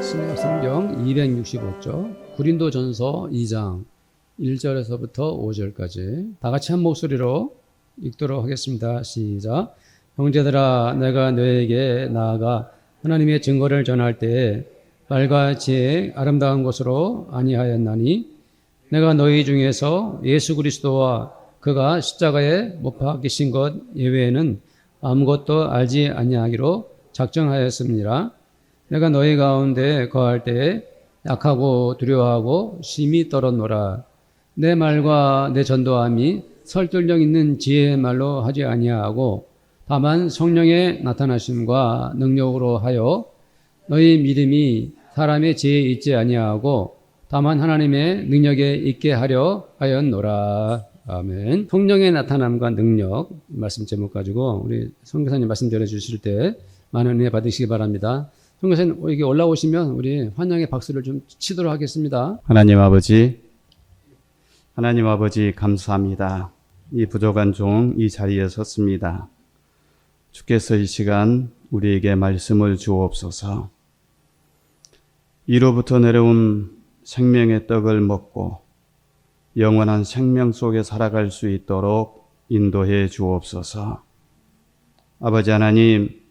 신약 성경 265쪽 고린도전서 2장 1절에서부터 5절까지 다 같이 한 목소리로 읽도록 하겠습니다. 시작. 형제들아, 내가 너에게 나아가 하나님의 증거를 전할 때에 말과 지혜 아름다운 것으로 아니하였나니 내가 너희 중에서 예수 그리스도와 그가 십자가에 못 박히신 것 예외에는 아무것도 알지 아니하기로 작정하였습니다. 내가 너희 가운데 거할 때에 약하고 두려워하고 심히 떨었노라. 내 말과 내 전도함이 설득력 있는 지혜의 말로 하지 아니하고 다만 성령의 나타나심과 능력으로 하여 너희 믿음이 사람의 지혜에 있지 아니하고 다만 하나님의 능력에 있게 하려 하였노라. 아멘. 성령의 나타남과 능력 말씀 제목 가지고 우리 선교사님 말씀 전해 주실 때 많은 은혜 받으시기 바랍니다. 선교사님 여기 올라오시면 우리 환영의 박수를 좀 치도록 하겠습니다. 하나님 아버지 감사합니다. 이 부족한 종 이 자리에 섰습니다. 주께서 이 시간 우리에게 말씀을 주옵소서. 이로부터 내려온 생명의 떡을 먹고 영원한 생명 속에 살아갈 수 있도록 인도해 주옵소서. 아버지 하나님,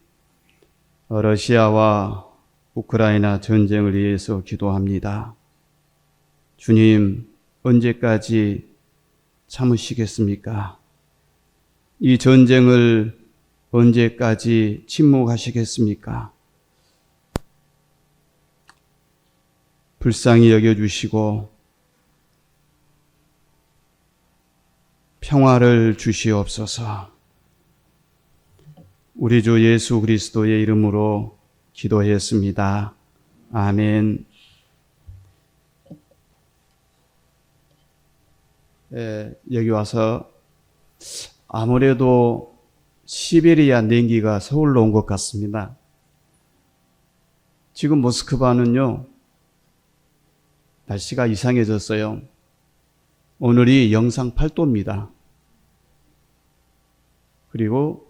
러시아와 우크라이나 전쟁을 위해서 기도합니다. 주님, 언제까지 참으시겠습니까? 이 전쟁을 언제까지 침묵하시겠습니까? 불쌍히 여겨주시고 평화를 주시옵소서. 우리 주 예수 그리스도의 이름으로 기도했습니다. 아멘. 여기 와서 아무래도 시베리아 냉기가 서울로 온 것 같습니다. 지금 모스크바는요, 날씨가 이상해졌어요. 오늘이 영상 8도입니다. 그리고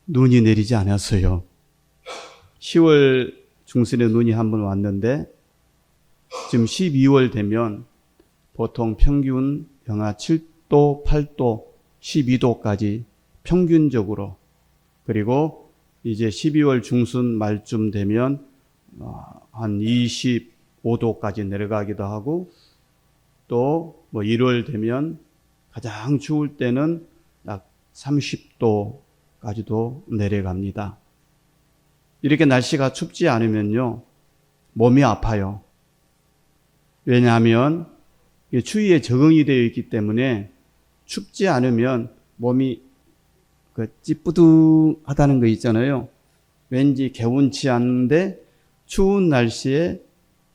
눈이 내리지 않았어요. 10월 중순에 눈이 한번 왔는데 지금 12월 되면 보통 평균 영하 7도, 8도, 12도까지 평균적으로, 그리고 이제 12월 중순 말쯤 되면 한 25도까지 내려가기도 하고, 또 1월 되면 가장 추울 때는 약 30도까지도 내려갑니다. 이렇게 날씨가 춥지 않으면요, 몸이 아파요. 왜냐하면 추위에 적응이 되어 있기 때문에 춥지 않으면 몸이 찌뿌둥하다는 거 있잖아요. 왠지 개운치 않은데 추운 날씨에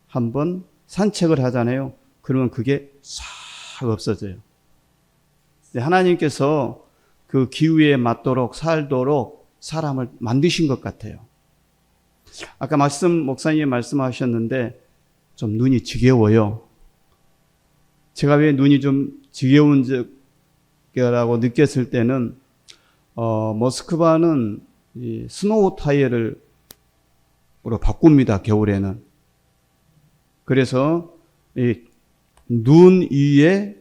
한번 산책을 하잖아요. 그러면 그게 싹 없어져요. 하나님께서 그 기후에 맞도록 살도록 사람을 만드신 것 같아요. 아까 목사님이 말씀하셨는데 좀 눈이 지겨워요. 제가 왜 눈이 좀 지겨운 적이라고 느꼈을 때는 모스크바는 이 스노우 타이어를 바꿉니다. 겨울에는. 그래서 이 눈 위에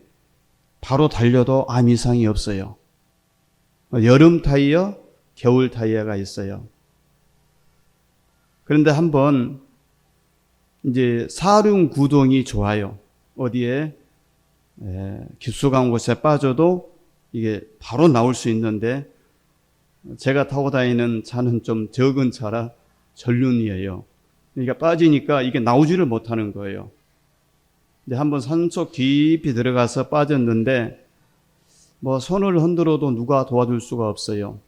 바로 달려도 아무 이상이 없어요. 여름 타이어, 겨울 타이어가 있어요. 그런데 한번 이제 사륜구동이 좋아요. 어디에 깊숙한 곳에 빠져도 이게 바로 나올 수 있는데, 제가 타고 다니는 차는 좀 적은 차라 전륜이에요. 그러니까 빠지니까 이게 나오지를 못하는 거예요. 근데 한번 산속 깊이 들어가서 빠졌는데 손을 흔들어도 누가 도와줄 수가 없어요.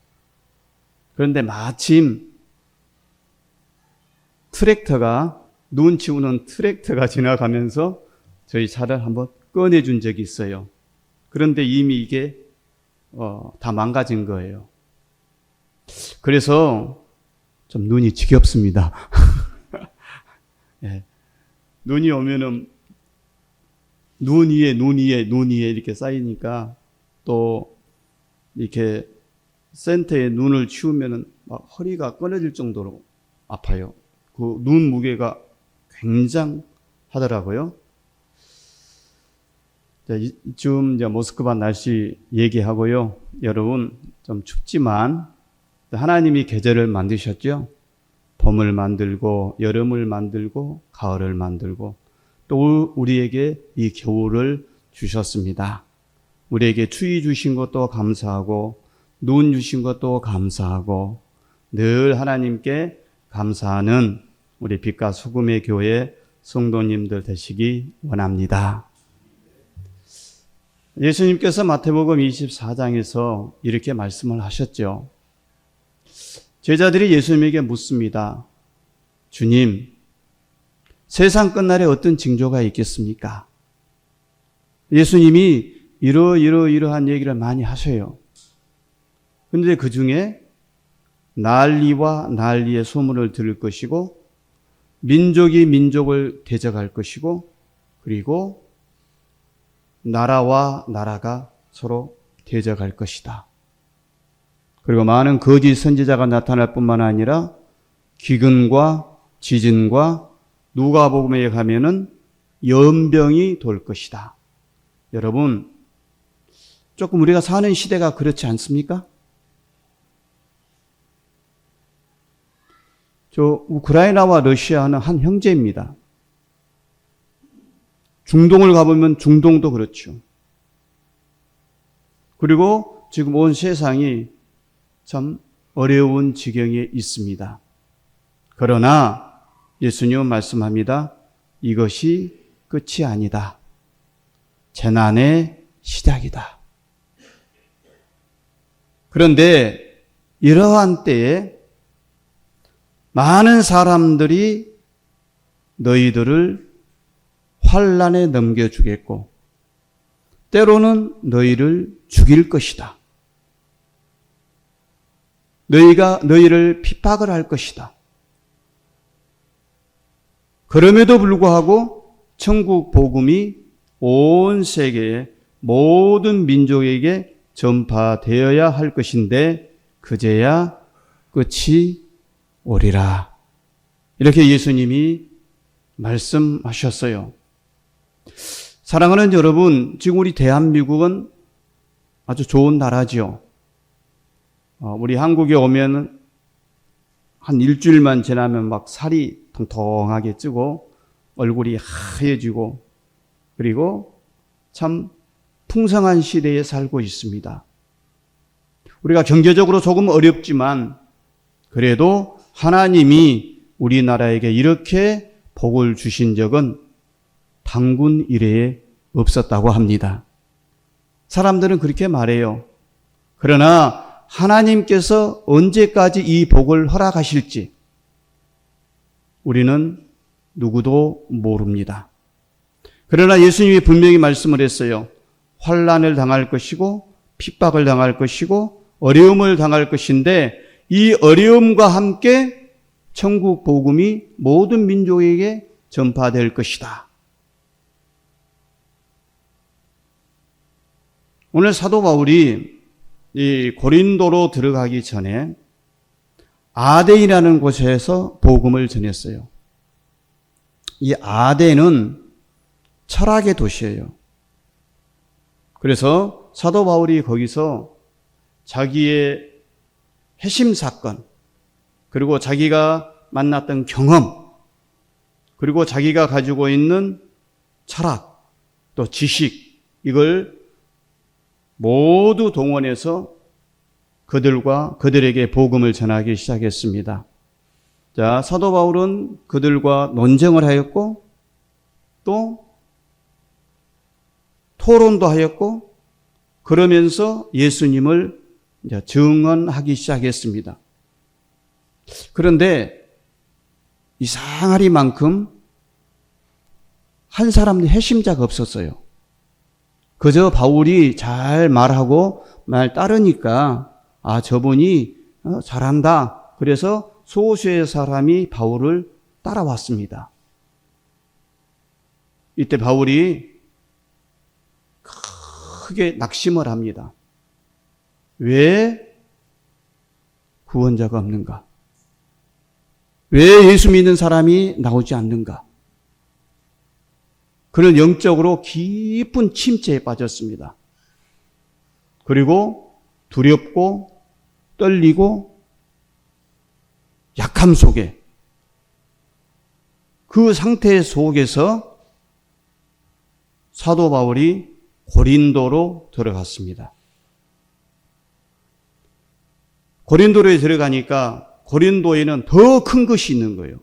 그런데 마침 눈 치우는 트랙터가 지나가면서 저희 차를 한번 꺼내준 적이 있어요. 그런데 이미 이게 다 망가진 거예요. 그래서 좀 눈이 지겹습니다. 네. 눈이 오면은 눈 위에 이렇게 쌓이니까, 또 이렇게 센터에 눈을 치우면은 막 허리가 끊어질 정도로 아파요. 그 눈 무게가 굉장하더라고요. 자, 이쯤 이제 모스크바 날씨 얘기하고요. 여러분 좀 춥지만 하나님이 계절을 만드셨죠. 봄을 만들고 여름을 만들고 가을을 만들고 또 우리에게 이 겨울을 주셨습니다. 우리에게 추위 주신 것도 감사하고 눈 주신 것도 감사하고 늘 하나님께 감사하는 우리 빛과 소금의 교회 성도님들 되시기 원합니다. 예수님께서 마태복음 24장에서 이렇게 말씀을 하셨죠. 제자들이 예수님에게 묻습니다. 주님, 세상 끝날에 어떤 징조가 있겠습니까? 예수님이 이러한 얘기를 많이 하셔요. 그런데 그 중에 난리와 난리의 소문을 들을 것이고 민족이 민족을 대적할 것이고 그리고 나라와 나라가 서로 대적할 것이다. 그리고 많은 거짓 선지자가 나타날 뿐만 아니라 기근과 지진과 누가복음에 가면은 연병이 돌 것이다. 여러분, 조금 우리가 사는 시대가 그렇지 않습니까? 저 우크라이나와 러시아는 한 형제입니다. 중동을 가보면 중동도 그렇죠. 그리고 지금 온 세상이 참 어려운 지경에 있습니다. 그러나 예수님은 말씀합니다. 이것이 끝이 아니다. 재난의 시작이다. 그런데 이러한 때에 많은 사람들이 너희들을 환난에 넘겨주겠고 때로는 너희를 죽일 것이다. 너희를 핍박을 할 것이다. 그럼에도 불구하고 천국 복음이 온 세계의 모든 민족에게 전파되어야 할 것인데 그제야 끝이 오리라. 이렇게 예수님이 말씀하셨어요. 사랑하는 여러분, 지금 우리 대한민국은 아주 좋은 나라지요. 우리 한국에 오면 한 일주일만 지나면 막 살이 통통하게 찌고 얼굴이 하얘지고 그리고 참 풍성한 시대에 살고 있습니다. 우리가 경제적으로 조금 어렵지만 그래도 하나님이 우리나라에게 이렇게 복을 주신 적은 단군 이래에 없었다고 합니다. 사람들은 그렇게 말해요. 그러나 하나님께서 언제까지 이 복을 허락하실지 우리는 누구도 모릅니다. 그러나 예수님이 분명히 말씀을 했어요. 환난을 당할 것이고 핍박을 당할 것이고 어려움을 당할 것인데 이 어려움과 함께 천국 복음이 모든 민족에게 전파될 것이다. 오늘 사도 바울이 이 고린도로 들어가기 전에 아덴이라는 곳에서 복음을 전했어요. 이 아덴은 철학의 도시예요. 그래서 사도 바울이 거기서 자기의 회심 사건, 그리고 자기가 만났던 경험, 그리고 자기가 가지고 있는 철학, 또 지식, 이걸 모두 동원해서 그들에게 복음을 전하기 시작했습니다. 자, 사도 바울은 그들과 논쟁을 하였고 또 토론도 하였고 그러면서 예수님을 증언하기 시작했습니다. 그런데 이상하리만큼 한 사람도 회심자가 없었어요. 그저 바울이 잘 말하고 말 따르니까 저분이 잘한다. 그래서 소수의 사람이 바울을 따라왔습니다. 이때 바울이 크게 낙심을 합니다. 왜 구원자가 없는가? 왜 예수 믿는 사람이 나오지 않는가? 그는 영적으로 깊은 침체에 빠졌습니다. 그리고 두렵고 떨리고 약함 속에 그 상태 속에서 사도 바울이 고린도로 들어갔습니다. 고린도에 들어가니까 고린도에는 더 큰 것이 있는 거예요.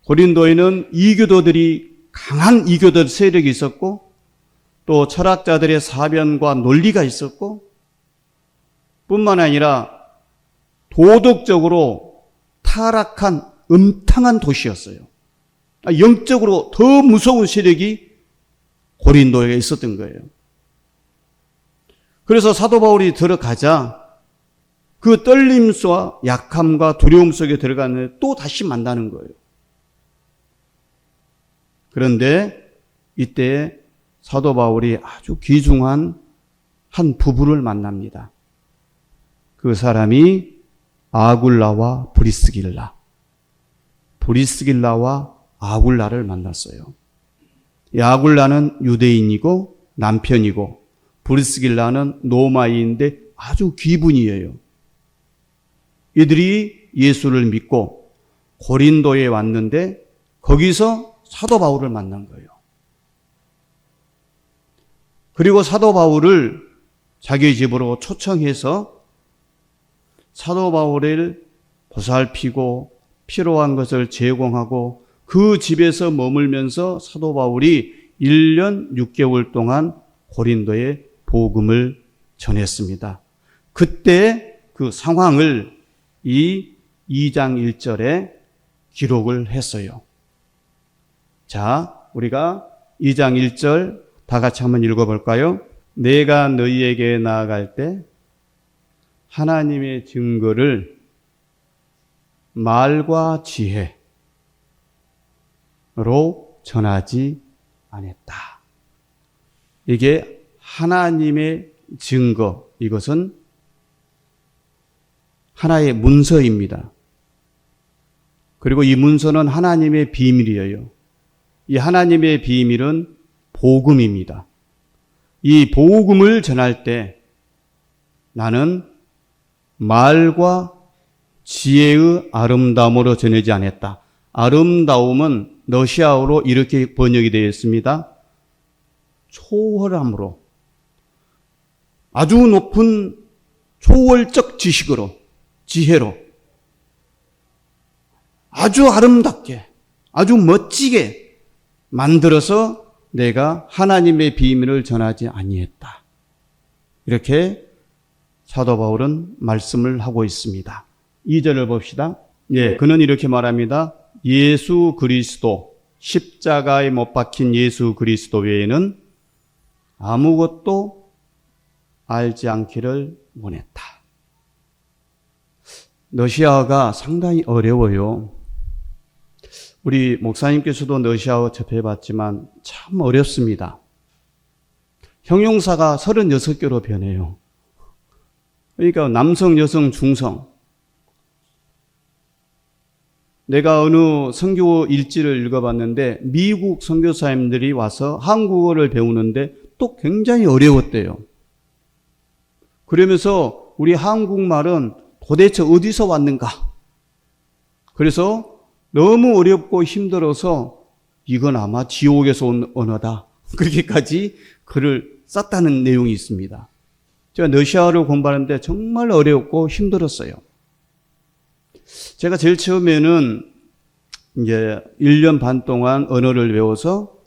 고린도에는 이교도들이 강한 이교도 세력이 있었고 또 철학자들의 사변과 논리가 있었고 뿐만 아니라 도덕적으로 타락한 음탕한 도시였어요. 영적으로 더 무서운 세력이 고린도에 있었던 거예요. 그래서 사도 바울이 들어가자 그 떨림과 약함과 두려움 속에 들어가는데 또 다시 만나는 거예요. 그런데 이때 사도 바울이 아주 귀중한 한 부부를 만납니다. 그 사람이 아굴라와 브리스길라와 아굴라를 만났어요. 이 아굴라는 유대인이고 남편이고 브리스길라는 로마인인데 아주 귀분이에요. 이들이 예수를 믿고 고린도에 왔는데 거기서 사도 바울을 만난 거예요. 그리고 사도 바울을 자기 집으로 초청해서 사도 바울을 보살피고 필요한 것을 제공하고 그 집에서 머물면서 사도 바울이 1년 6개월 동안 고린도에 복음을 전했습니다. 그때 그 상황을 이 2장 1절에 기록을 했어요. 자, 우리가 2장 1절 다 같이 한번 읽어볼까요? 내가 너희에게 나아갈 때 하나님의 증거를 말과 지혜로 전하지 않았다. 이게 하나님의 증거, 이것은 하나의 문서입니다. 그리고 이 문서는 하나님의 비밀이에요. 이 하나님의 비밀은 복음입니다. 이 복음을 전할 때 나는 말과 지혜의 아름다움으로 전하지 않았다. 아름다움은 러시아어로 이렇게 번역이 되어 있습니다. 초월함으로, 아주 높은 초월적 지식으로, 지혜로, 아주 아름답게, 아주 멋지게 만들어서 내가 하나님의 비밀을 전하지 아니했다. 이렇게 사도 바울은 말씀을 하고 있습니다. 2절을 봅시다. 그는 이렇게 말합니다. 예수 그리스도, 십자가에 못 박힌 예수 그리스도 외에는 아무것도 알지 않기를 원했다. 러시아어가 상당히 어려워요. 우리 목사님께서도 러시아어 접해봤지만 참 어렵습니다. 형용사가 36개로 변해요. 그러니까 남성, 여성, 중성. 내가 어느 선교 일지를 읽어봤는데 미국 선교사님들이 와서 한국어를 배우는데 또 굉장히 어려웠대요. 그러면서 우리 한국말은 도대체 어디서 왔는가? 그래서 너무 어렵고 힘들어서 이건 아마 지옥에서 온 언어다. 그렇게까지 글을 썼다는 내용이 있습니다. 제가 러시아어를 공부하는데 정말 어려웠고 힘들었어요. 제가 제일 처음에는 이제 1년 반 동안 언어를 배워서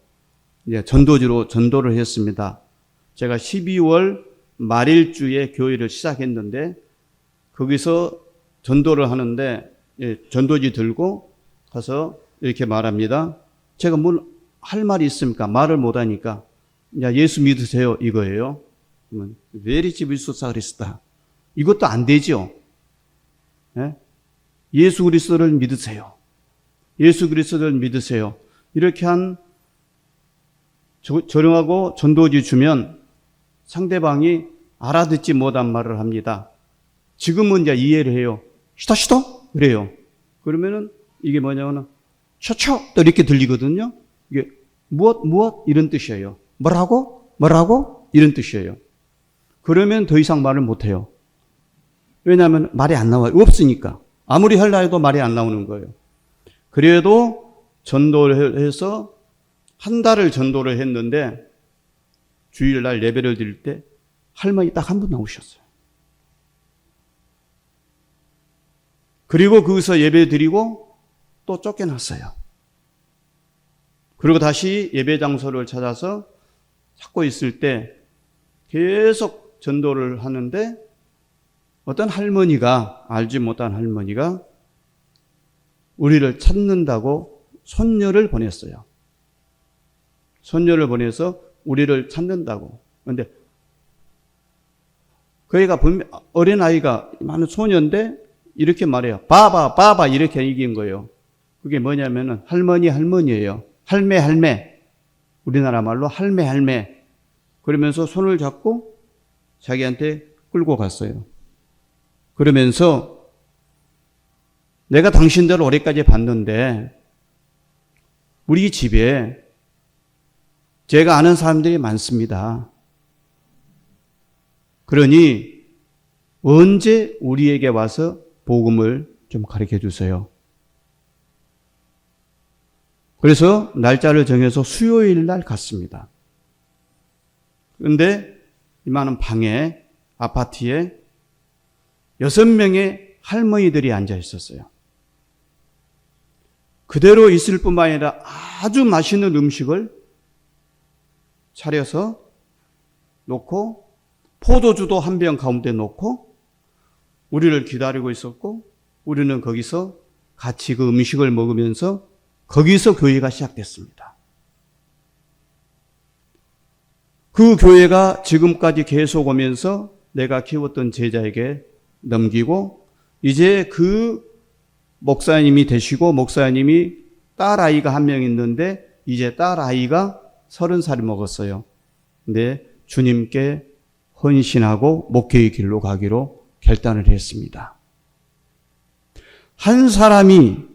이제 전도지로 전도를 했습니다. 제가 12월 말일주에 교회를 시작했는데 거기서 전도를 하는데 전도지 들고 가서 이렇게 말합니다. 제가 뭘 할 말이 있습니까? 말을 못하니까 야, 예수 믿으세요 이거예요. 그러면 베리지 비수사 그리스다. 이것도 안 되죠. 예? 예수 그리스도를 믿으세요. 예수 그리스도를 믿으세요. 이렇게 한 조롱하고 전도지 주면 상대방이 알아듣지 못한 말을 합니다. 지금은 이제 이해를 해요. 시터 그래요. 그러면은 이게 뭐냐면 셔터 또 이렇게 들리거든요. 이게 무엇 이런 뜻이에요. 뭐라고 이런 뜻이에요. 그러면 더 이상 말을 못해요. 왜냐하면 말이 안 나와요. 없으니까. 아무리 하려 해도 말이 안 나오는 거예요. 그래도 전도를 해서 한 달을 전도를 했는데 주일날 예배를 드릴 때 할머니 딱 한 분 나오셨어요. 그리고 거기서 예배 드리고 또 쫓겨났어요. 그리고 다시 예배 장소를 찾아서 찾고 있을 때 계속 전도를 하는데 어떤 할머니가, 알지 못한 할머니가 우리를 찾는다고 손녀를 보냈어요. 손녀를 보내서 우리를 찾는다고. 그런데 그 애가 어린아이가 많은 소녀인데 이렇게 말해요. 바바 이렇게 얘기한 거예요. 그게 뭐냐면은 할머니예요. 할매. 우리나라 말로 할매. 그러면서 손을 잡고 자기한테 끌고 갔어요. 그러면서 내가 당신들을 올해까지 봤는데 우리 집에 제가 아는 사람들이 많습니다. 그러니 언제 우리에게 와서 복음을 좀 가르쳐 주세요. 그래서 날짜를 정해서 수요일 날 갔습니다. 그런데 이만한 방에, 아파트에 6명의 할머니들이 앉아 있었어요. 그대로 있을 뿐만 아니라 아주 맛있는 음식을 차려서 놓고 포도주도 한 병 가운데 놓고 우리를 기다리고 있었고 우리는 거기서 같이 그 음식을 먹으면서 거기서 교회가 시작됐습니다. 그 교회가 지금까지 계속 오면서 내가 키웠던 제자에게 넘기고 이제 그 목사님이 되시고 목사님이 딸아이가 한 명 있는데 이제 딸아이가 30살이 먹었어요. 근데 주님께 헌신하고 목회의 길로 가기로 결단을 했습니다. 한 사람이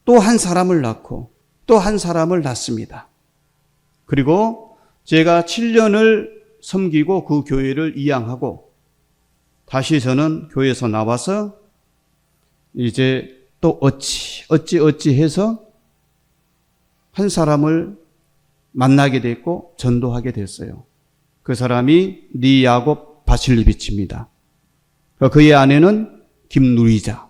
또 한 사람을 낳고 또 한 사람을 낳습니다. 그리고 제가 7년을 섬기고 그 교회를 이양하고 다시 저는 교회에서 나와서 이제 또 어찌 해서 한 사람을 만나게 됐고 전도하게 됐어요. 그 사람이 니야곱 바실리비치입니다. 그의 아내는 김누리자.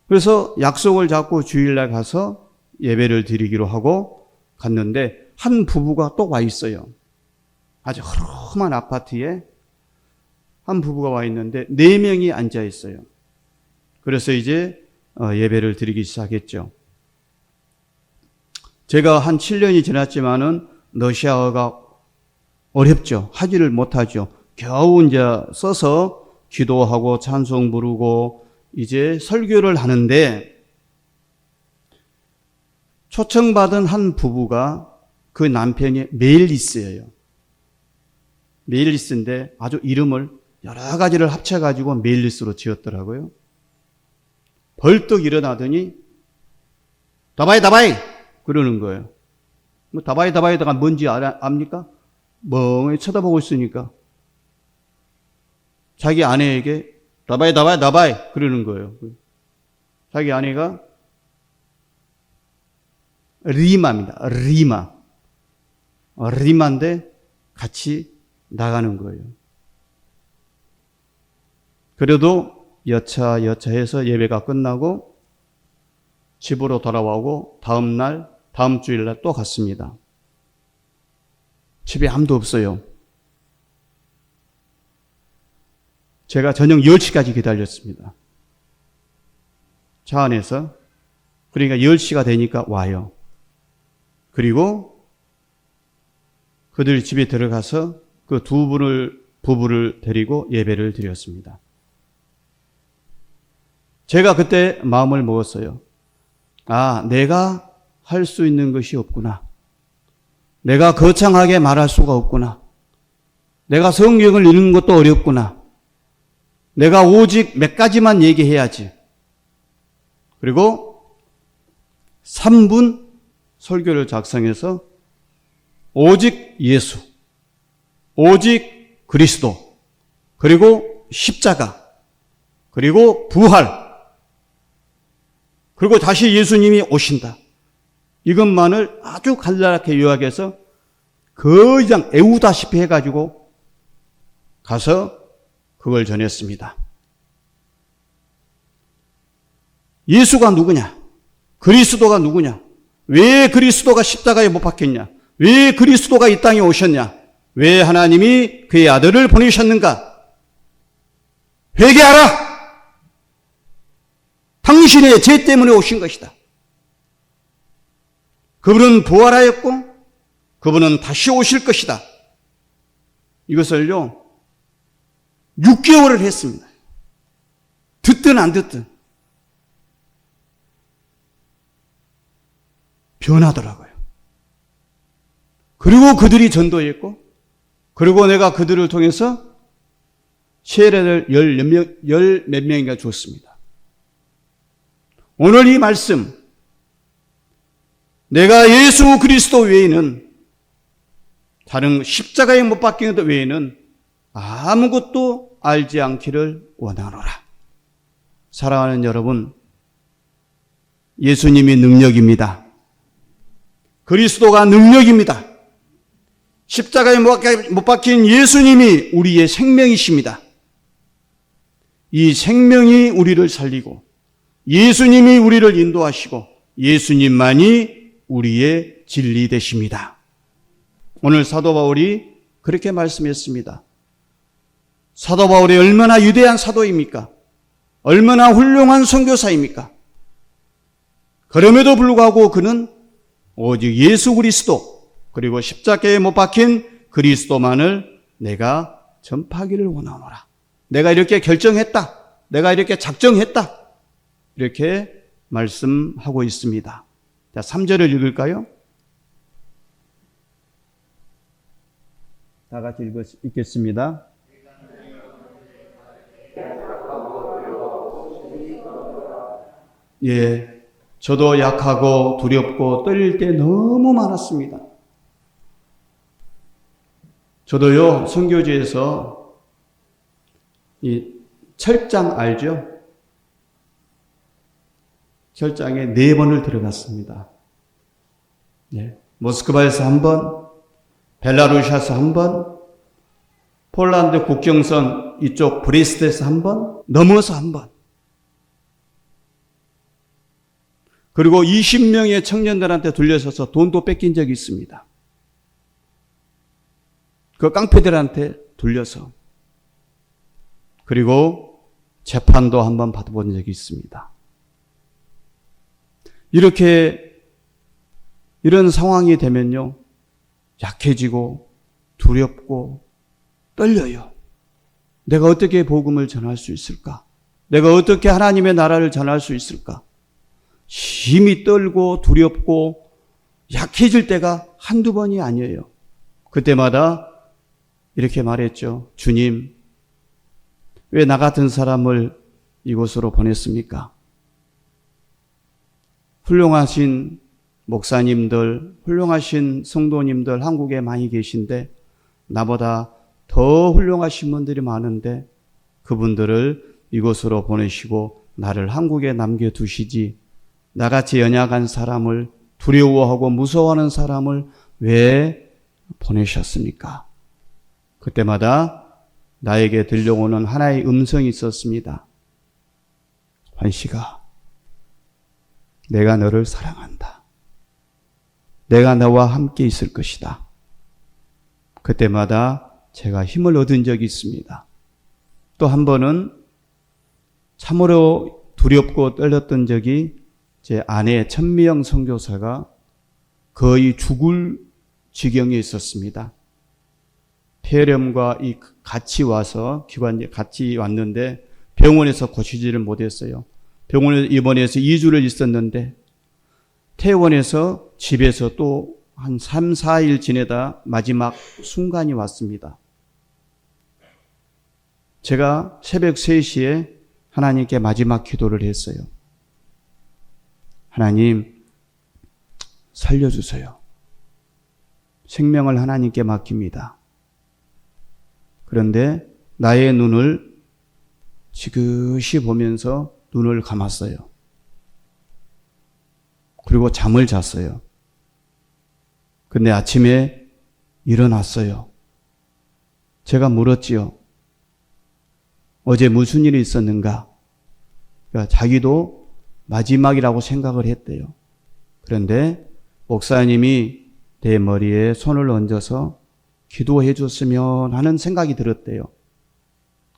그래서 약속을 잡고 주일날 가서 예배를 드리기로 하고 갔는데 한 부부가 또 와 있어요. 아주 허름한 아파트에 한 부부가 와 있는데 4명이 앉아 있어요. 그래서 이제 예배를 드리기 시작했죠. 제가 한 7년이 지났지만은 러시아어가 어렵죠. 하지를 못하죠. 겨우 이제 써서 기도하고 찬송 부르고 이제 설교를 하는데 초청받은 한 부부가 그 남편이 메일리스예요. 메일리스인데 아주 이름을 여러 가지를 합쳐가지고 메일리스로 지었더라고요. 벌떡 일어나더니 다바이 그러는 거예요. 뭐 다바이다가 뭔지 압니까? 멍하니 쳐다보고 있으니까 자기 아내에게 다바이 그러는 거예요. 자기 아내가 리마입니다. 리마인데 같이 나가는 거예요. 그래도 여차해서 예배가 끝나고 집으로 돌아오고 다음 주일날 또 갔습니다. 집에 아무도 없어요. 제가 저녁 10시까지 기다렸습니다. 차 안에서. 그러니까 10시가 되니까 와요. 그리고 그들 집에 들어가서 그 부부를 데리고 예배를 드렸습니다. 제가 그때 마음을 먹었어요. 아, 내가 할 수 있는 것이 없구나. 내가 거창하게 말할 수가 없구나. 내가 성경을 읽는 것도 어렵구나. 내가 오직 몇 가지만 얘기해야지. 그리고 3분 설교를 작성해서 오직 예수, 오직 그리스도, 그리고 십자가, 그리고 부활, 그리고 다시 예수님이 오신다. 이것만을 아주 간략하게 요약해서 거의 그냥 애우다시피 해가지고 가서 그걸 전했습니다. 예수가 누구냐? 그리스도가 누구냐? 왜 그리스도가 십자가에 못 박혔냐? 왜 그리스도가 이 땅에 오셨냐? 왜 하나님이 그의 아들을 보내셨는가? 회개하라! 당신의 죄 때문에 오신 것이다. 그분은 부활하였고 그분은 다시 오실 것이다. 이것을요 6개월을 했습니다. 듣든 안 듣든 변하더라고요. 그리고 그들이 전도했고, 그리고 내가 그들을 통해서 세례를 열 몇 명인가 줬습니다. 오늘 이 말씀, 내가 예수 그리스도 외에는, 다른 십자가에 못 박힌 것 외에는 아무것도 알지 않기를 원하노라. 사랑하는 여러분, 예수님이 능력입니다. 그리스도가 능력입니다. 십자가에 못 박힌 예수님이 우리의 생명이십니다. 이 생명이 우리를 살리고 예수님이 우리를 인도하시고 예수님만이 우리의 진리 되십니다. 오늘 사도 바울이 그렇게 말씀했습니다. 사도 바울이 얼마나 위대한 사도입니까? 얼마나 훌륭한 선교사입니까? 그럼에도 불구하고 그는 오직 예수 그리스도 그리고 십자가에 못 박힌 그리스도만을 내가 전파하기를 원하노라. 내가 이렇게 결정했다. 내가 이렇게 작정했다. 이렇게 말씀하고 있습니다. 자, 3절을 읽을까요? 다 같이 읽겠습니다. 예, 저도 약하고 두렵고 떨릴 때 너무 많았습니다. 저도요, 선교지에서 이 철장 알죠? 철장에 4번을 들어갔습니다. 네. 모스크바에서 1번, 벨라루시아에서 1번, 폴란드 국경선 이쪽 브레스트에서 1번, 넘어서 1번. 그리고 20명의 청년들한테 둘러서서 돈도 뺏긴 적이 있습니다. 그 깡패들한테 둘려서. 그리고 재판도 한번 받아본 적이 있습니다. 이런 상황이 되면요, 약해지고 두렵고 떨려요. 내가 어떻게 복음을 전할 수 있을까? 내가 어떻게 하나님의 나라를 전할 수 있을까? 힘이 떨고 두렵고 약해질 때가 한두 번이 아니에요. 그때마다 이렇게 말했죠. 주님, 왜 나 같은 사람을 이곳으로 보냈습니까? 훌륭하신 목사님들, 훌륭하신 성도님들 한국에 많이 계신데 나보다 더 훌륭하신 분들이 많은데 그분들을 이곳으로 보내시고 나를 한국에 남겨두시지 나같이 연약한 사람을 두려워하고 무서워하는 사람을 왜 보내셨습니까? 그때마다 나에게 들려오는 하나의 음성이 있었습니다. 환식아, 내가 너를 사랑한다. 내가 너와 함께 있을 것이다. 그때마다 제가 힘을 얻은 적이 있습니다. 또 한 번은 참으로 두렵고 떨렸던 적이 제 아내 천미영 선교사가 거의 죽을 지경에 있었습니다. 폐렴과 같이 와서 기관에 같이 왔는데 병원에서 고치지를 못했어요. 병원에 입원해서 2주를 있었는데 퇴원해서 집에서 또 한 3, 4일 지내다 마지막 순간이 왔습니다. 제가 새벽 3시에 하나님께 마지막 기도를 했어요. 하나님, 살려주세요. 생명을 하나님께 맡깁니다. 그런데 나의 눈을 지그시 보면서 눈을 감았어요. 그리고 잠을 잤어요. 근데 아침에 일어났어요. 제가 물었지요. 어제 무슨 일이 있었는가? 그러니까 자기도 마지막이라고 생각을 했대요. 그런데 목사님이 내 머리에 손을 얹어서 기도해 줬으면 하는 생각이 들었대요.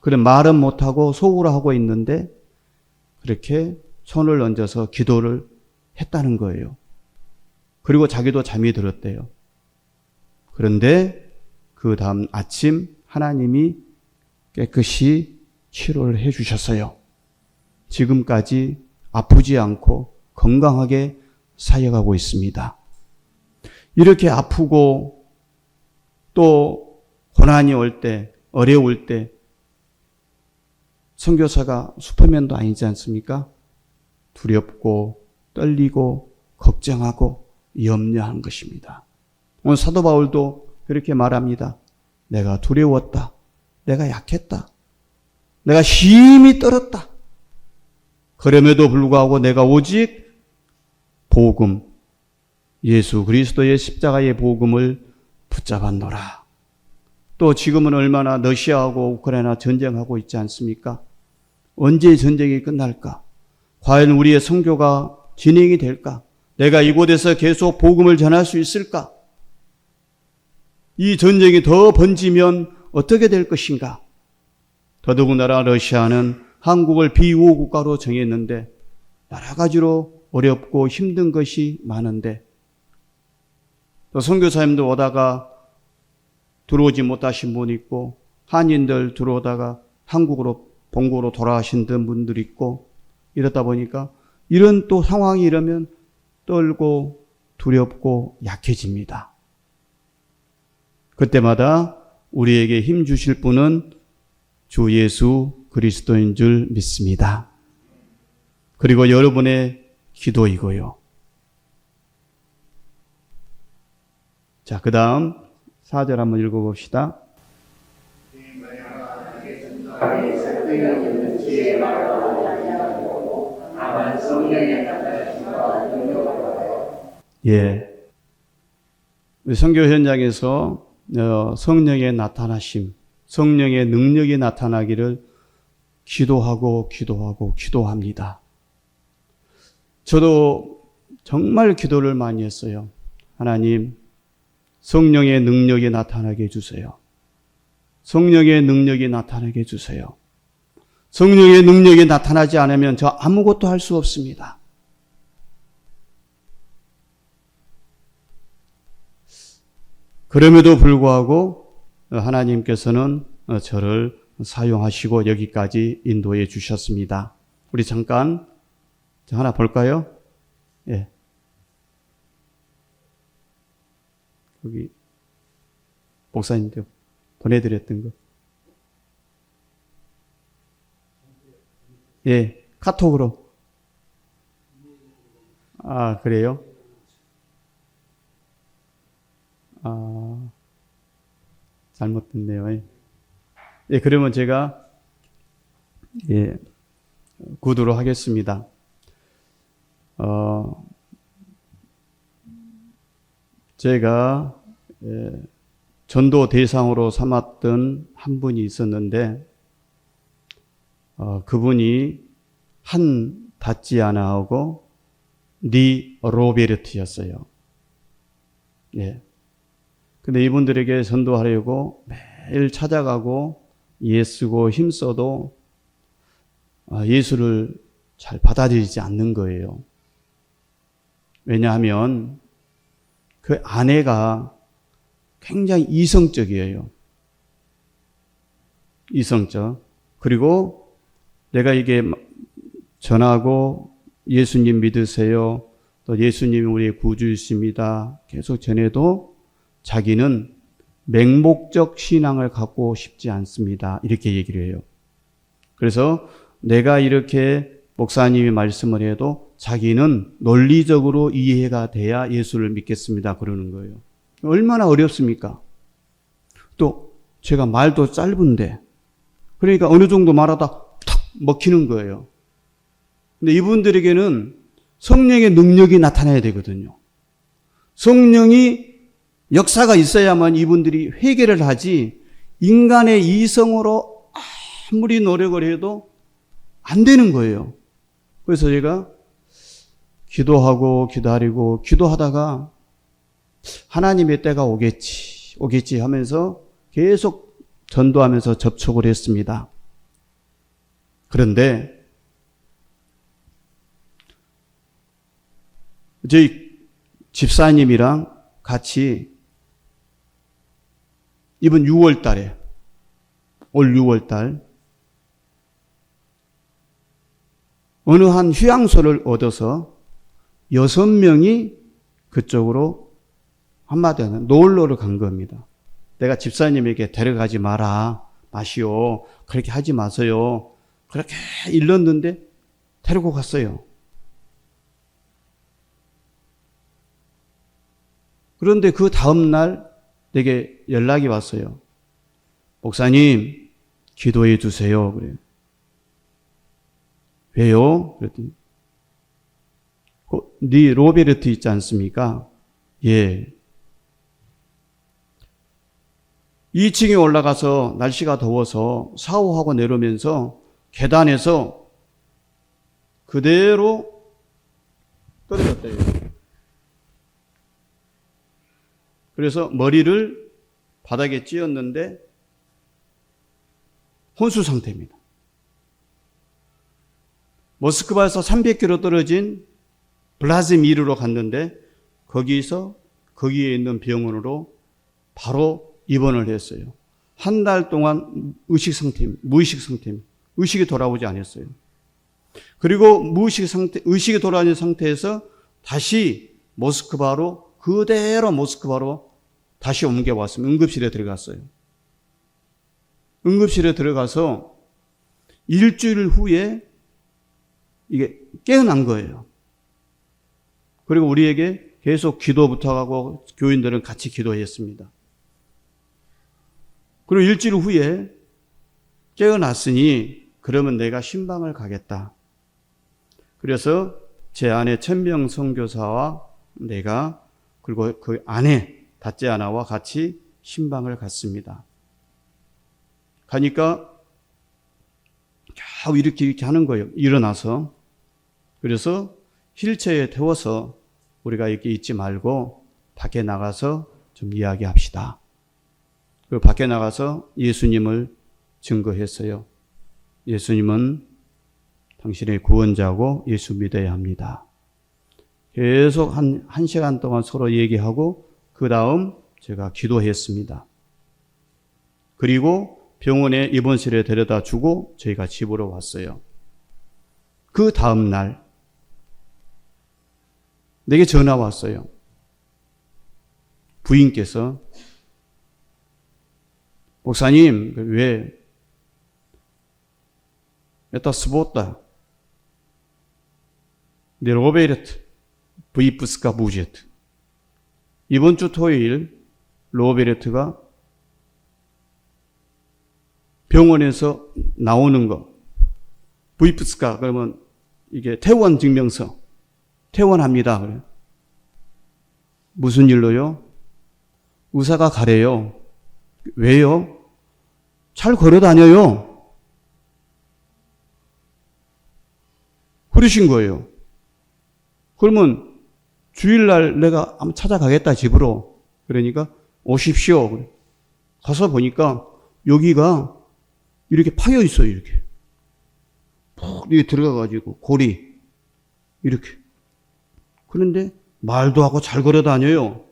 그래 말은 못하고 속으로 하고 있는데 그렇게 손을 얹어서 기도를 했다는 거예요. 그리고 자기도 잠이 들었대요. 그런데 그 다음 아침 하나님이 깨끗이 치료를 해 주셨어요. 지금까지 아프지 않고 건강하게 살아가고 있습니다. 이렇게 아프고 또 고난이 올 때, 어려울 때 선교사가 슈퍼맨도 아니지 않습니까? 두렵고 떨리고 걱정하고 염려한 것입니다. 오늘 사도 바울도 그렇게 말합니다. 내가 두려웠다. 내가 약했다. 내가 힘이 떨었다. 그럼에도 불구하고 내가 오직 복음, 예수 그리스도의 십자가의 복음을 붙잡았노라. 또 지금은 얼마나 러시아하고 우크라이나 전쟁하고 있지 않습니까? 언제 전쟁이 끝날까? 과연 우리의 선교가 진행이 될까? 내가 이곳에서 계속 복음을 전할 수 있을까? 이 전쟁이 더 번지면 어떻게 될 것인가? 더더군다나 러시아는 한국을 비우호 국가로 정했는데 여러 가지로 어렵고 힘든 것이 많은데 또 선교사님들 오다가 들어오지 못하신 분 있고 한인들 들어오다가 한국으로 본국으로 돌아가신 분들 있고 이렇다 보니까 이런 또 상황이 이러면 떨고 두렵고 약해집니다. 그때마다 우리에게 힘 주실 분은 주 예수 그리스도인 줄 믿습니다. 그리고 여러분의 기도이고요. 자, 그 다음 4절 한번 읽어봅시다. 예. 우리 선교 현장에서 성령의 나타나심, 성령의 능력이 나타나기를 기도합니다. 저도 정말 기도를 많이 했어요. 하나님, 성령의 능력이 나타나게 해주세요. 성령의 능력이 나타나게 해주세요. 성령의 능력이 나타나지 않으면 저 아무것도 할 수 없습니다. 그럼에도 불구하고 하나님께서는 저를 사용하시고 여기까지 인도해 주셨습니다. 우리 잠깐 하나 볼까요? 예. 여기 목사님들 보내드렸던 거. 예, 카톡으로. 아, 그래요? 아, 잘못됐네요. 예, 그러면 제가 구두로 하겠습니다. 제가 전도 대상으로 삼았던 한 분이 있었는데 그분이 한 다찌아나하고 니 로베르트였어요. 예. 근데 이분들에게 전도하려고 매일 찾아가고 애쓰고 힘써도 예수를 잘 받아들이지 않는 거예요. 왜냐하면 그 아내가 굉장히 이성적이에요. 이성적. 그리고 내가 이게 전하고 예수님 믿으세요. 또 예수님이 우리의 구주이십니다. 계속 전해도 자기는 맹목적 신앙을 갖고 싶지 않습니다. 이렇게 얘기를 해요. 그래서 내가 이렇게 목사님이 말씀을 해도 자기는 논리적으로 이해가 돼야 예수를 믿겠습니다. 그러는 거예요. 얼마나 어렵습니까? 또 제가 말도 짧은데 그러니까 어느 정도 말하다 탁 먹히는 거예요. 근데 이분들에게는 성령의 능력이 나타나야 되거든요. 성령이 역사가 있어야만 이분들이 회개를 하지 인간의 이성으로 아무리 노력을 해도 안 되는 거예요. 그래서 제가 기도하고 기다리고 기도하다가 하나님의 때가 오겠지 하면서 계속 전도하면서 접촉을 했습니다. 그런데 저희 집사님이랑 같이 이번 6월 달에 올 6월 달 어느 한 휴양소를 얻어서 6명이 그쪽으로 한마디로 놀러를 간 겁니다. 내가 집사님에게 데려가지 마시오. 그렇게 하지 마세요. 그렇게 일렀는데 데리고 갔어요. 그런데 그 다음날 내게 연락이 왔어요. 목사님, 기도해 주세요. 그래요. 왜요? 그랬더니, 네 로베르트 있지 않습니까? 예. 2층에 올라가서 날씨가 더워서 샤워하고 내려오면서 계단에서 그대로 떨어졌대요. 그래서 머리를 바닥에 찧었는데 혼수 상태입니다. 모스크바에서 300km 떨어진 블라즈미르로 갔는데 거기에 있는 병원으로 바로 입원을 했어요. 한 달 동안 무의식 상태입니다. 의식이 돌아오지 않았어요. 그리고 의식이 돌아오는 상태에서 다시 그대로 모스크바로 다시 옮겨왔습니다. 응급실에 들어갔어요. 응급실에 들어가서 일주일 후에 이게 깨어난 거예요. 그리고 우리에게 계속 기도 부탁하고 교인들은 같이 기도했습니다. 그리고 일주일 후에 깨어났으니 그러면 내가 신방을 가겠다. 그래서 제 아내 천명 선교사와 내가 그리고 그 아내 다째아나와 같이 신방을 갔습니다. 가니까 겨우 이렇게 하는 거예요. 일어나서. 그래서 휠체어에 태워서 우리가 이렇게 있지 말고 밖에 나가서 좀 이야기합시다. 그리고 밖에 나가서 예수님을 증거했어요. 예수님은 당신의 구원자고 예수 믿어야 합니다. 계속 한 시간 동안 서로 얘기하고 그 다음 제가 기도했습니다. 그리고 병원에 입원실에 데려다 주고 저희가 집으로 왔어요. 그 다음 날 내게 전화 왔어요. 부인께서 목사님 왜 Это суббота. Не роберет выпуска будет. 이번 주 토요일 로베르트가 병원에서 나오는 거. 브이프스카 그러면 이게 퇴원 증명서. 퇴원합니다. 그래요. 무슨 일로요? 의사가 가래요. 왜요? 잘 걸어 다녀요. 그러신 거예요. 그러면 주일날 내가 한번 찾아가겠다 집으로. 그러니까 오십시오. 가서 보니까 여기가 이렇게 파여 있어요. 이렇게 푹 이렇게 들어가가지고 골이 이렇게. 그런데 말도 하고 잘 걸어 다녀요.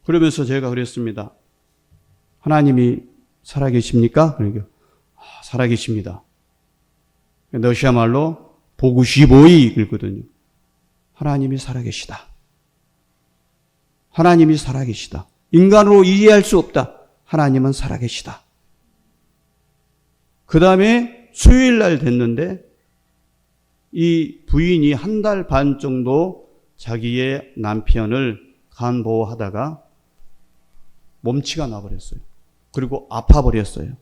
그러면서 제가 그랬습니다. 하나님이 살아계십니까? 그러니까 살아계십니다. 러시아말로 보구시보이 읽거든요. 하나님이 살아계시다. 하나님이 살아계시다. 인간으로 이해할 수 없다. 하나님은 살아계시다. 그 다음에 수요일 날 됐는데 이 부인이 한 달 반 정도 자기의 남편을 간보호하다가 몸치가 나버렸어요. 그리고 아파버렸어요.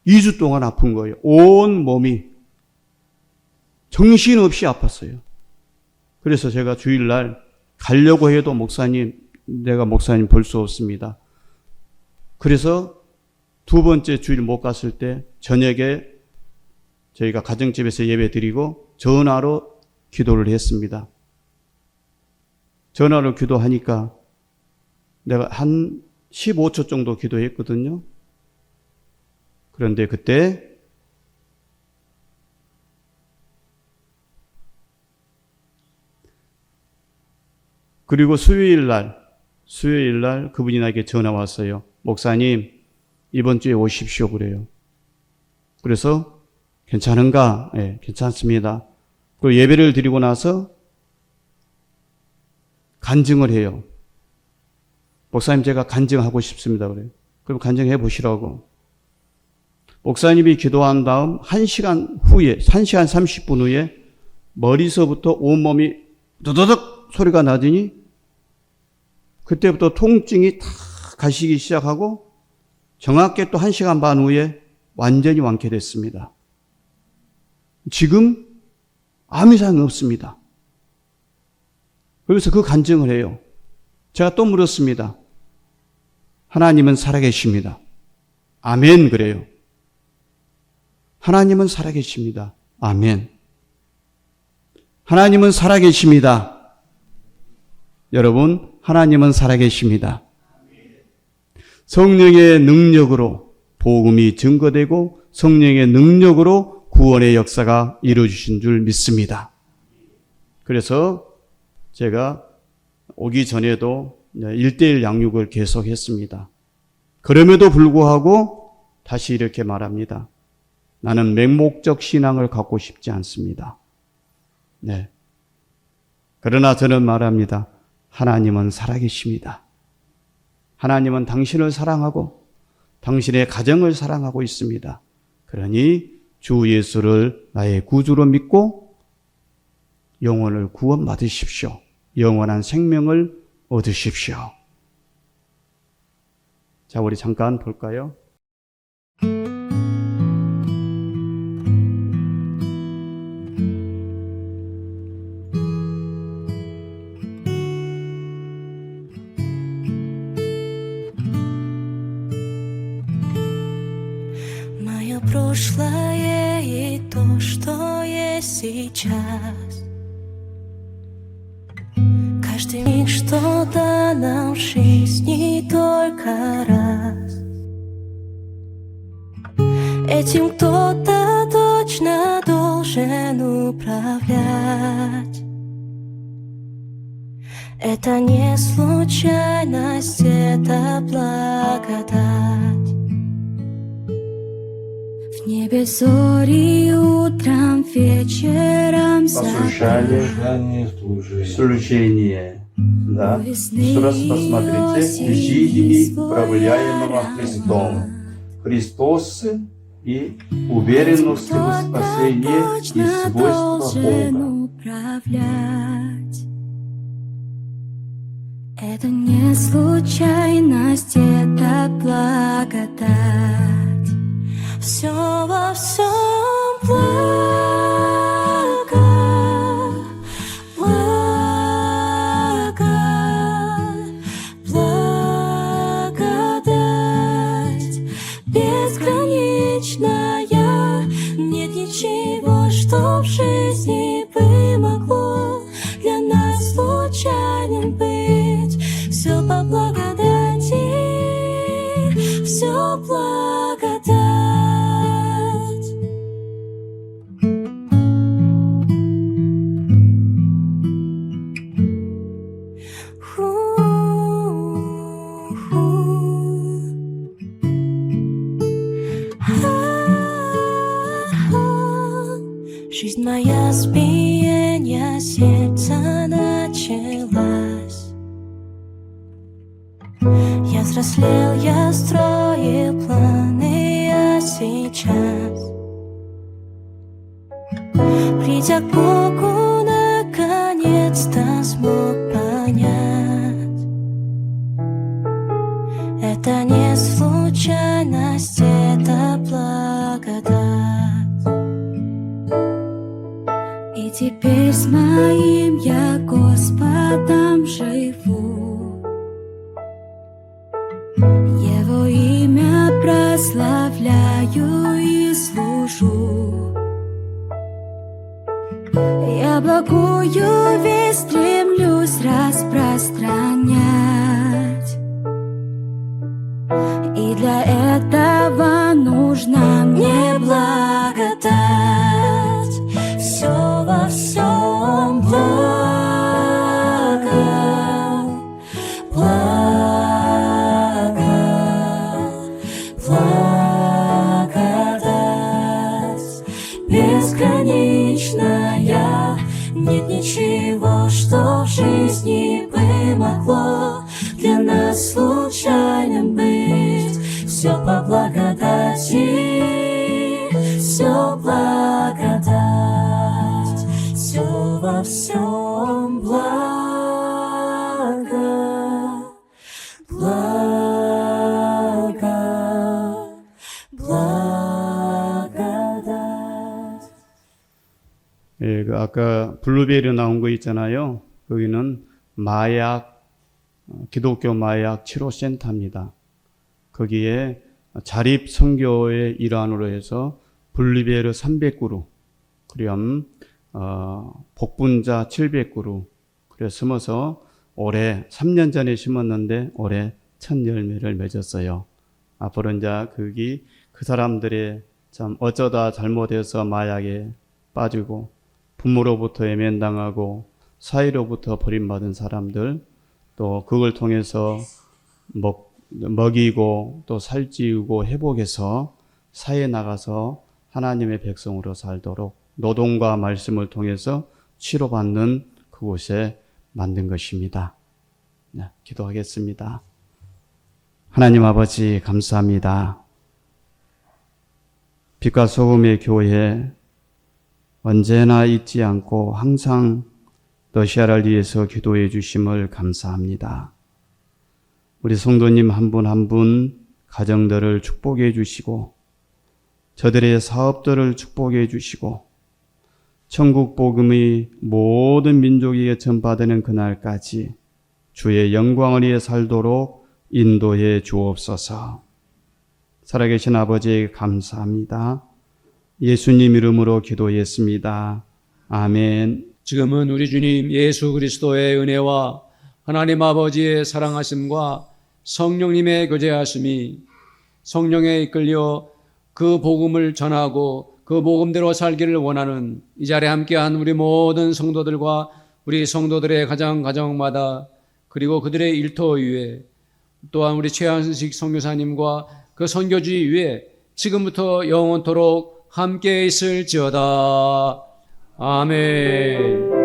2주 동안 아픈 거예요. 온 몸이 정신없이 아팠어요. 그래서 제가 주일날 가려고 해도 내가 목사님 볼 수 없습니다. 그래서 두 번째 주일 못 갔을 때 저녁에 저희가 가정집에서 예배 드리고 전화로 기도를 했습니다. 전화로 기도하니까 내가 한 15초 정도 기도했거든요. 그런데 그때 그리고 수요일 날 그분이 나에게 전화 왔어요. 목사님, 이번 주에 오십시오 그래요. 그래서 괜찮은가? 네, 괜찮습니다. 그리고 예배를 드리고 나서 간증을 해요. 목사님, 제가 간증하고 싶습니다 그래요. 그럼 간증해 보시라고. 목사님이 기도한 다음 1시간 30분 후에 머리서부터 온몸이 드드득 소리가 나더니 그때부터 통증이 다 가시기 시작하고 정확히 또 1시간 반 후에 완전히 완쾌됐습니다. 지금 아무 이상이 없습니다. 그래서 그 간증을 해요. 제가 또 물었습니다. 하나님은 살아계십니다. 아멘 그래요. 하나님은 살아계십니다. 아멘. 하나님은 살아계십니다. 여러분, 하나님은 살아계십니다. 성령의 능력으로 복음이 증거되고 성령의 능력으로 구원의 역사가 이루어지신 줄 믿습니다. 그래서 제가 오기 전에도 1:1 양육을 계속했습니다. 그럼에도 불구하고 다시 이렇게 말합니다. 나는 맹목적 신앙을 갖고 싶지 않습니다. 네. 그러나 저는 말합니다. 하나님은 살아계십니다. 하나님은 당신을 사랑하고 당신의 가정을 사랑하고 있습니다. 그러니 주 예수를 나의 구주로 믿고 영혼을 구원받으십시오. 영원한 생명을 얻으십시오. 자, 우리 잠깐 볼까요? Прошлое и то, что есть сейчас. Каждый миг, что дано в жизни только раз. Этим кто-то точно должен управлять. Это не случайность, это благодать. В небе зори утром, вечером Служение. Да. Еще раз посмотрите. Жизни, управляемого Христом. Христос и уверенность в спасении и свойства Бога. Это не случайность, это благодать. Все во всем благо, благо, благодать безграничная. Нет ничего, что в жизни бы могло для нас случайным быть. Все по благодати, все благодать. Жизнь моя с биения сердца началась. Я взрослел, я строил планы, а сейчас видя Богу, наконец-то смог понять. Это не случайность, это благодать. И теперь с моим я Господом живу, Его имя прославляю и служу. Я благую весть стремлюсь распространять, и для этого нужна мне благодать. Все во всем благо, благо, благодать бесконечная. Нет ничего, что в жизни бы могло для нас случайным быть. Все по благодати, все благодать, все во всем благо, благо, благодать. 예, 아까 블루베리 나온 거 있잖아요. 거기는 마약, 기독교 마약 치료센터입니다. 거기에 자립 선교의 일환으로 해서 블루베리 300그루, 그럼 복분자 700그루, 그래 심어서 올해 3년 전에 심었는데 올해 첫 열매를 맺었어요. 앞으로 이제 거기 그 사람들의 참 어쩌다 잘못해서 마약에 빠지고 부모로부터 외면당하고 사회로부터 버림받은 사람들, 또 그걸 통해서 먹이고 또 살찌우고 회복해서 사회에 나가서 하나님의 백성으로 살도록 노동과 말씀을 통해서 치료받는 그곳에 만든 것입니다. 네, 기도하겠습니다. 하나님 아버지 감사합니다. 빛과 소금의 교회 언제나 잊지 않고 항상 러시아를 위해서 기도해 주심을 감사합니다. 우리 성도님 한 분 한 분 가정들을 축복해 주시고 저들의 사업들을 축복해 주시고 천국 복음이 모든 민족에게 전파되는 그날까지 주의 영광을 위해 살도록 인도해 주옵소서. 살아계신 아버지에게 감사합니다. 예수님 이름으로 기도했습니다. 아멘. 지금은 우리 주님 예수 그리스도의 은혜와 하나님 아버지의 사랑하심과 성령님의 교제하심이 성령에 이끌려 그 복음을 전하고 그 복음대로 살기를 원하는 이 자리에 함께한 우리 모든 성도들과 우리 성도들의 가정마다 그리고 그들의 일터 위에 또한 우리 최한식 선교사님과 그 선교지 위에 지금부터 영원토록 함께 있을지어다. 아멘.